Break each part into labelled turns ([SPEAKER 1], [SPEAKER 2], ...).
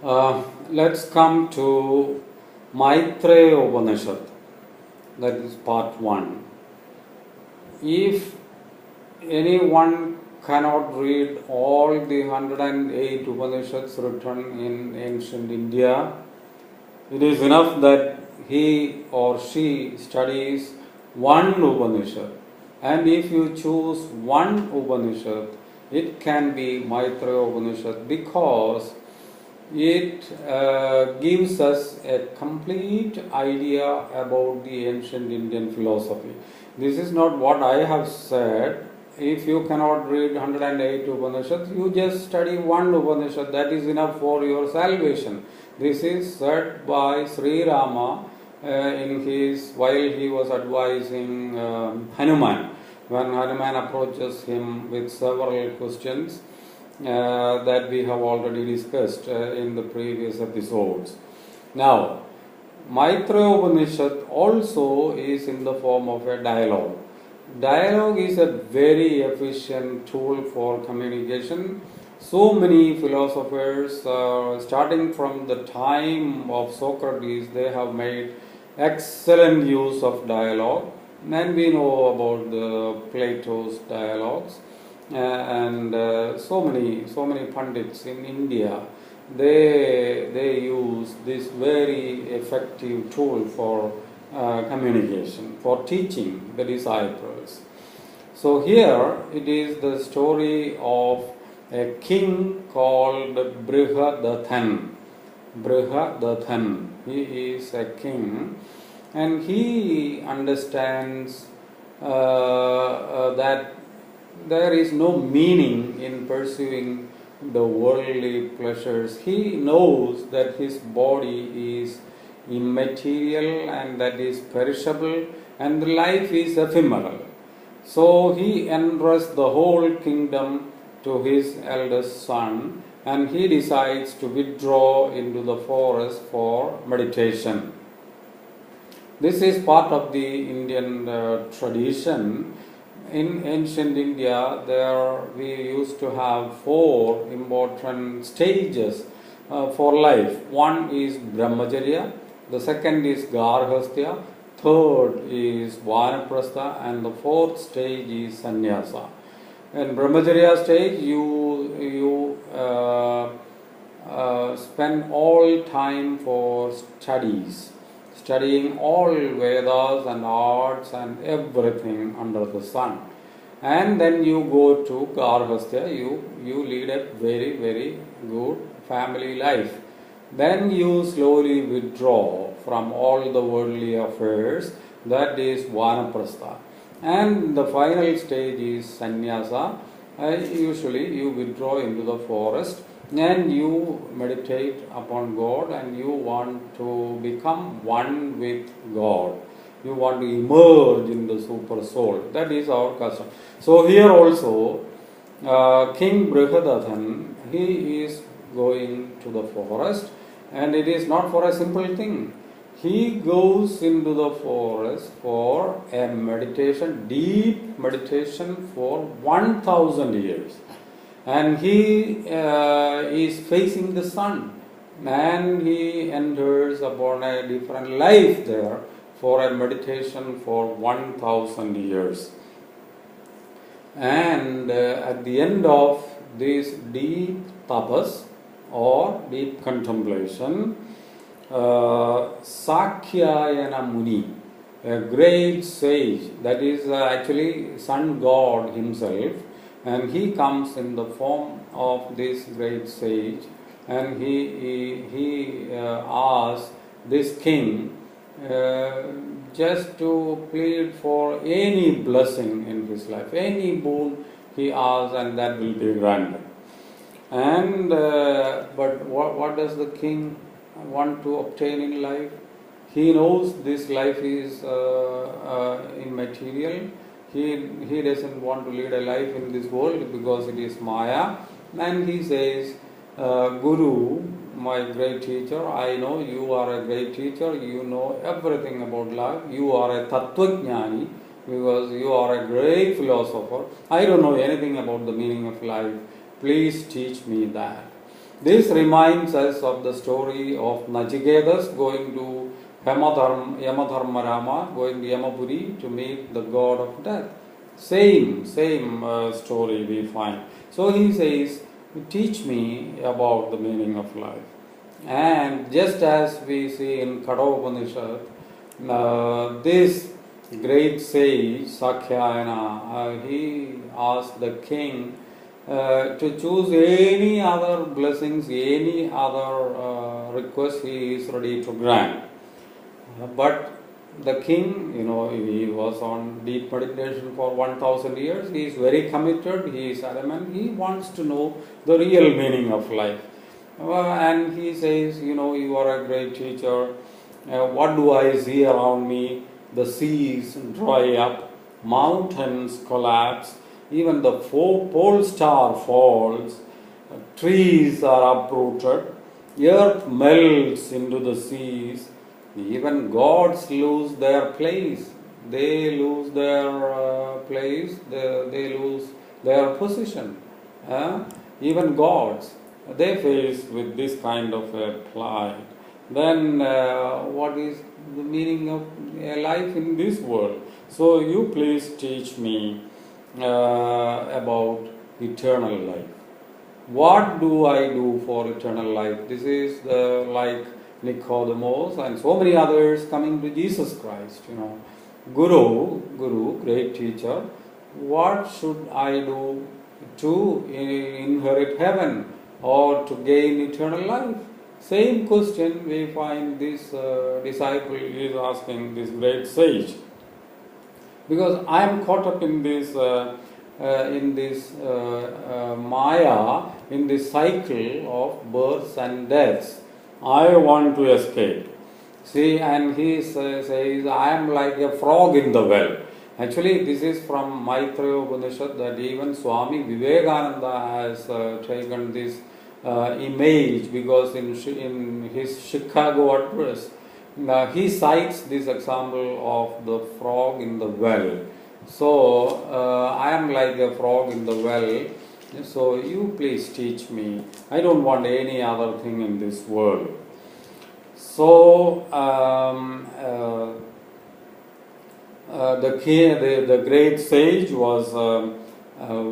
[SPEAKER 1] Let's come to Maitreya Upanishad, that is part 1. If anyone cannot read all the 108 Upanishads written in ancient India, it is enough that he or she studies one Upanishad. And if you choose one Upanishad, it can be Maitreya Upanishad because it gives us a complete idea about the ancient Indian philosophy. This is not what I have said. If you cannot read 108 Upanishads, you just study one Upanishad. That is enough for your salvation. This is said by Sri Rama while he was advising Hanuman. When Hanuman approaches him with several questions that we have already discussed in the previous episodes. Now, Maitreya Upanishad also is in the form of a dialogue. Dialogue is a very efficient tool for communication. So many philosophers, starting from the time of Socrates, they have made excellent use of dialogue. And we know about the Plato's dialogues. So many pundits in India, they use this very effective tool for communication, for teaching the disciples. So here it is the story of a king called Brihadathan. Brihadathan, he is a king, and he understands that there is no meaning in pursuing the worldly pleasures. He knows that his body is immaterial and that is perishable and life is ephemeral. So he entrusts the whole kingdom to his eldest son and he decides to withdraw into the forest for meditation. This is part of the Indian tradition. In ancient India, we used to have 4 important stages for life. One is Brahmacharya, the second is Garhastya, third is Vanaprastha, and the 4th stage is Sannyasa. In Brahmacharya stage, you spend all time for studying all Vedas and arts and everything under the sun. And then you go to Garhastya, you lead a very, very good family life. Then you slowly withdraw from all the worldly affairs, that is Vanaprastha. And the final stage is Sannyasa. Usually you withdraw into the forest and you meditate upon God and you want to become one with God. You want to emerge in the super soul. That is our custom. So here also, King Brihadathan, he is going to the forest, and it is not for a simple thing. He goes into the forest for a meditation, deep meditation for 1000 years. And he is facing the sun, and he enters upon a different life there for a meditation for 1000 years. And at the end of this deep tapas or deep contemplation, Sakhyayana Muni, a great sage, that is actually sun god himself, and he comes in the form of this great sage, and he asks this king just to plead for any blessing in his life, any boon he asks, and that will be granted. And but what does the king want to obtain in life? He knows this life is immaterial. He doesn't want to lead a life in this world because it is Maya. And he says, Guru, my great teacher, I know you are a great teacher, you know everything about life, you are a Tattvajnani because you are a great philosopher. I don't know anything about the meaning of life. Please teach me that. This reminds us of the story of Nachiketas going to Yamadharmarama, going to Yamapuri to meet the god of death. Same story we find. So he says, teach me about the meaning of life. And just as we see in Upanishad, this great sage Sakhyayana, he asked the king to choose any other blessings, any other request he is ready to grant. But the king, he was on deep meditation for 1000 years. He is very committed, he is adamant, he wants to know the real meaning of life. And he says, you are a great teacher. What do I see around me? The seas dry up, mountains collapse, even the pole star falls, trees are uprooted, earth melts into the seas, even gods lose their place. They lose their place, they lose their position. Even gods, they face with this kind of a plight. Then what is the meaning of a life in this world? So you please teach me about eternal life. What do I do for eternal life? This is like Nicodemus and so many others coming to Jesus Christ. Guru, great teacher. What should I do to inherit heaven or to gain eternal life? Same question we find this disciple is asking this great sage. Because I am caught up in this Maya, in this cycle of births and deaths. I want to escape. See, and he says, I am like a frog in the well. Actually, this is from Maitreya Upanishad that even Swami Vivekananda has taken this image, because in his Chicago address, he cites this example of the frog in the well. So, I am like a frog in the well, so you please teach me. I don't want any other thing in this world. So, the great sage was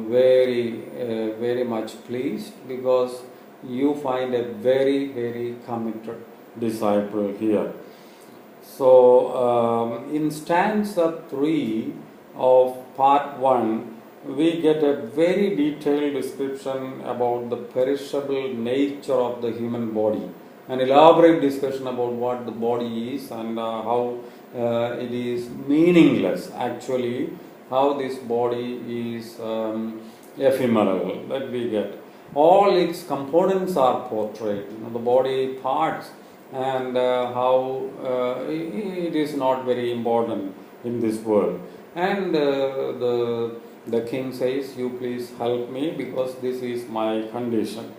[SPEAKER 1] very much pleased, because you find a very committed disciple here. So, in stanza 3 of part 1, we get a very detailed description about the perishable nature of the human body, an elaborate discussion about what the body is and how it is meaningless, actually, how this body is ephemeral, that we get. All its components are portrayed, the body parts, and how it is not very important in this world. And the king says, you please help me, because this is my condition.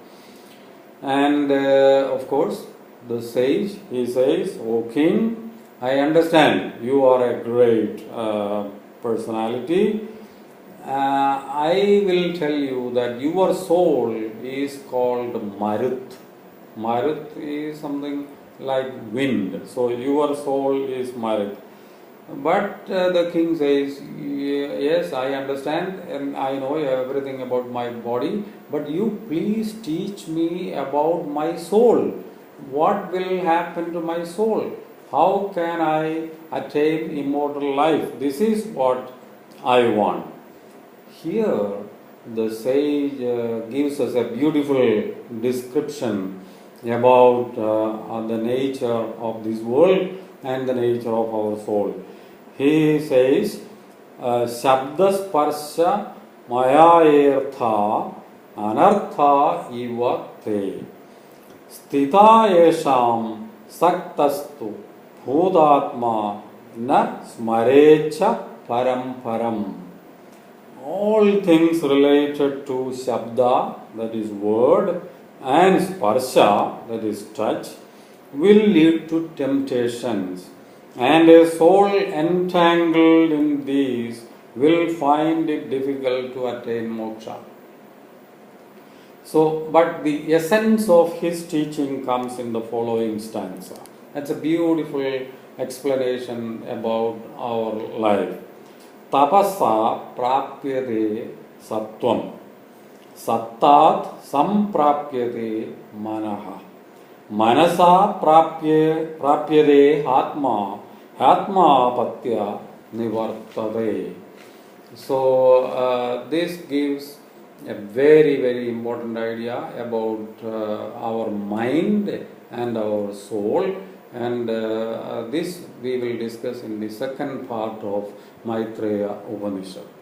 [SPEAKER 1] And of course, the sage, he says, O king, I understand you are a great personality. I will tell you that your soul is called Marut. Marut is something like wind. So your soul is Marut. But the king says, yes, I understand and I know everything about my body, but you please teach me about my soul. What will happen to my soul? How can I attain immortal life? This is what I want. Here, the sage gives us a beautiful description about the nature of this world and the nature of our soul. He says, Shabda Sparsha Maya Anartha Iva Te Stita Yesham Saktastu Bhudatma Na Smarecha Param. All things related to Shabda, that is word, and Sparsha, that is touch, will lead to temptations. And a soul entangled in these will find it difficult to attain moksha. So, but the essence of his teaching comes in the following stanza. That's a beautiful explanation about our life. Tapasa prapyate sattvam, sattat samprapyate manaha, manasa prapyate atma, atma patya nivartate. So, this gives a very, very important idea about our mind and our soul, and this we will discuss in the second part of Maitreya Upanishad.